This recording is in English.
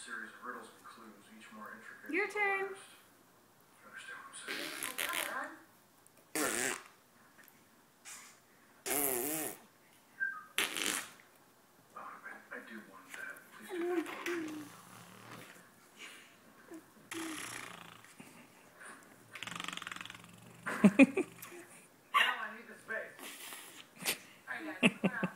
series of riddles and clues, each more intricate. Your turn. You understand what I'm saying? I do want that. Please do that for me. Now I need the space. All right, guys.